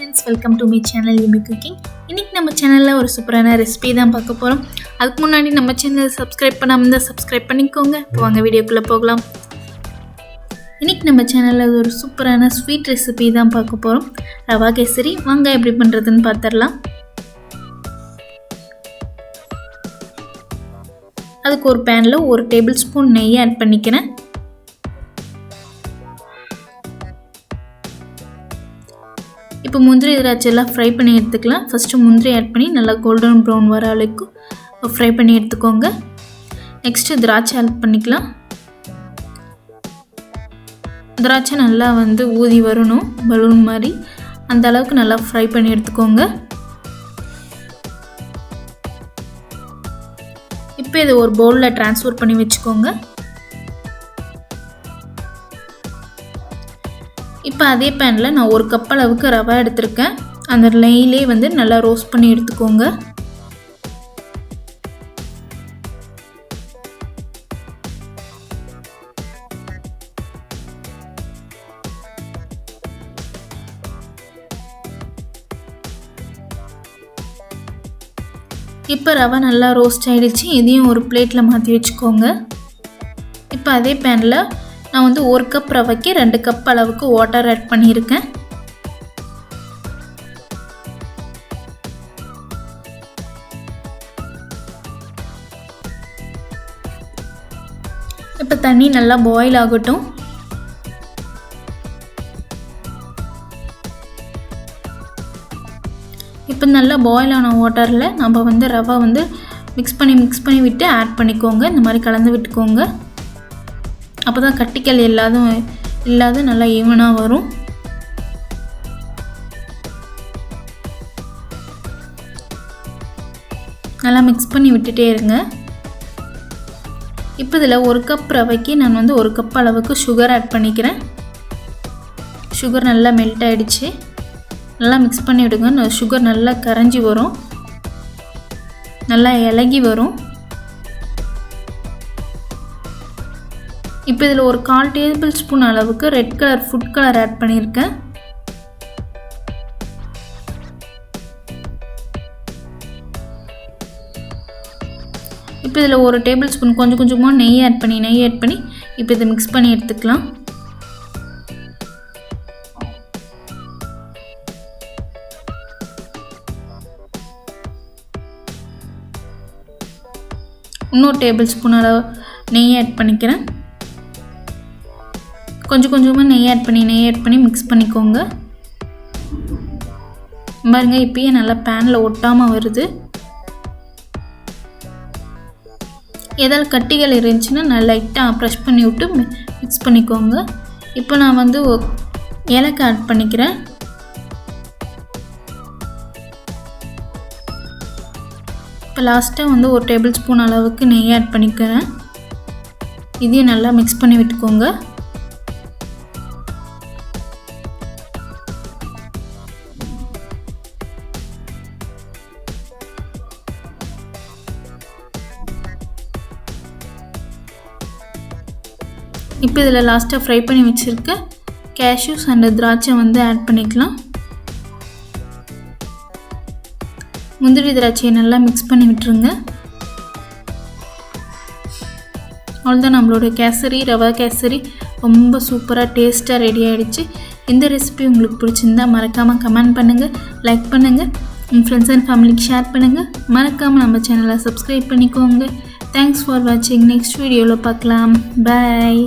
friends, welcome to my channel Yummy Cooking. இன்னைக்கு நம்ம சேனல்ல ஒரு சூப்பரான ரெசிபி தான் பார்க்க போறோம். அதுக்கு முன்னாடி நம்ம சேனலை சப்ஸ்கிரைப் பண்ணாம இருந்தா சப்ஸ்கிரைப் பண்ணிக்கோங்க. வாங்க வீடியோக்குள்ள போகலாம். இன்னைக்கு நம்ம சேனல்ல ஒரு சூப்பரான ஸ்வீட் ரெசிபி தான் பார்க்க போறோம். ரவா கேசரி. வாங்க எப்படி பண்றதுன்னு பார்த்தறலாம். அதுக்கு ஒரு panல 1 டேபிள்ஸ்பூன் நெய் ஆட் பண்ணிக்கிறேன். இப்போ முந்திரி திராட்சை எல்லாம் ஃப்ரை பண்ணி எடுத்துக்கலாம். ஃபஸ்ட்டு முந்திரி ஆட் பண்ணி நல்லா கோல்டன் ப்ரௌன் வர அளவுக்கு ஃப்ரை பண்ணி எடுத்துக்கோங்க. நெக்ஸ்ட்டு திராட்சை ஆட் பண்ணிக்கலாம். திராட்சை நல்லா ஊதி வரணும், பலூன் மாதிரி. அந்த அளவுக்கு நல்லா ஃப்ரை பண்ணி எடுத்துக்கோங்க. இப்போ இதை ஒரு பவுலில் ட்ரான்ஸ்ஃபர் பண்ணி வச்சுக்கோங்க. இப்போ அதே பேனில் நான் 1 கப் அளவுக்கு ரவை எடுத்திருக்கேன். அந்த நெய்யிலே நல்லா ரோஸ்ட் பண்ணி எடுத்துக்கோங்க. இப்போ ரவை நல்லா ரோஸ்ட் ஆகிடுச்சு. இதையும் ஒரு பிளேட்டில் மாற்றி வச்சுக்கோங்க. இப்போ அதே பேனில் நான் 1 கப் ரவைக்கு 2 கப் அளவுக்கு வாட்டர் ஆட் பண்ணியிருக்கேன். இப்போ தண்ணி நல்லா பாயில் ஆகட்டும். இப்போ நல்லா பாயில் ஆன வாட்டரில் நம்ம ரவை மிக்ஸ் பண்ணி விட்டு ஆட் பண்ணிக்கோங்க. இந்த மாதிரி கலந்து விட்டுக்கோங்க. அப்போ தான் கட்டிக்கல் இல்லாத நல்லா ஈவனாக வரும். நல்லா மிக்ஸ் பண்ணி விட்டுட்டே இருங்க. இப்போ இதில் 1 கப் ரவைக்கு நான் 1 கப் அளவுக்கு சுகர் ஆட் பண்ணிக்கிறேன். சுகர் நல்லா மெல்ட் ஆகிடுச்சு. நல்லா மிக்ஸ் பண்ணி விடுங்க. சுகர் நல்லா கரைஞ்சி வரும், நல்லா இலகி வரும். இப்போ இதில் ஒரு 1/4 டேபிள் ஸ்பூன் அளவுக்கு red colour food colour add பண்ணியிருக்கேன். இப்போ இதில் 1 டேபிள் ஸ்பூன் கொஞ்சம் கொஞ்சமாக நெய் ஆட் பண்ணி இப்போ இதை மிக்ஸ் பண்ணி எடுத்துக்கலாம். இன்னொரு டேபிள் ஸ்பூன் அளவு நெய் ஆட் பண்ணிக்கிறேன். கொஞ்சம் கொஞ்சமாக நெய் ஆட் பண்ணி மிக்ஸ் பண்ணிக்கோங்க. பாருங்கள், இப்பயே நல்லா பேனில் ஒட்டாமல் வருது. ஏதாவது கட்டிகள் இருந்துச்சுன்னா நல்லா லைட்டாக ப்ரெஷ் பண்ணி விட்டு மிக்ஸ் பண்ணிக்கோங்க. இப்போ நான் ஏலக்காய் ஆட் பண்ணிக்கிறேன். இப்போ லாஸ்ட்டாக 1 டேபிள் ஸ்பூன் அளவுக்கு நெய் ஆட் பண்ணிக்கிறேன். இதையும் நல்லா மிக்ஸ் பண்ணி விட்டுக்கோங்க. இப்போ இதில் லாஸ்ட்டாக ஃப்ரை பண்ணி வச்சுருக்க கேஷ்யூஸ் அண்ட் திராட்சை ஆட் பண்ணிக்கலாம். முந்திரி திராட்சையை நல்லா மிக்ஸ் பண்ணி விட்டுருங்க. அவ்வளோதான், நம்மளோட கேசரி, ரவா கேசரி ரொம்ப சூப்பராக டேஸ்ட்டாக ரெடி ஆகிடுச்சு. இந்த ரெசிபி உங்களுக்கு பிடிச்சிருந்தா மறக்காமல் கமெண்ட் பண்ணுங்கள், லைக் பண்ணுங்கள், உங்கள் ஃப்ரெண்ட்ஸ் அண்ட் ஃபேமிலிக்கு ஷேர் பண்ணுங்கள். மறக்காமல் நம்ம சேனலை சப்ஸ்கிரைப் பண்ணிக்கோங்க. தேங்க்ஸ் ஃபார் வாட்சிங். நெக்ஸ்ட் வீடியோவில் பார்க்கலாம். பாய்.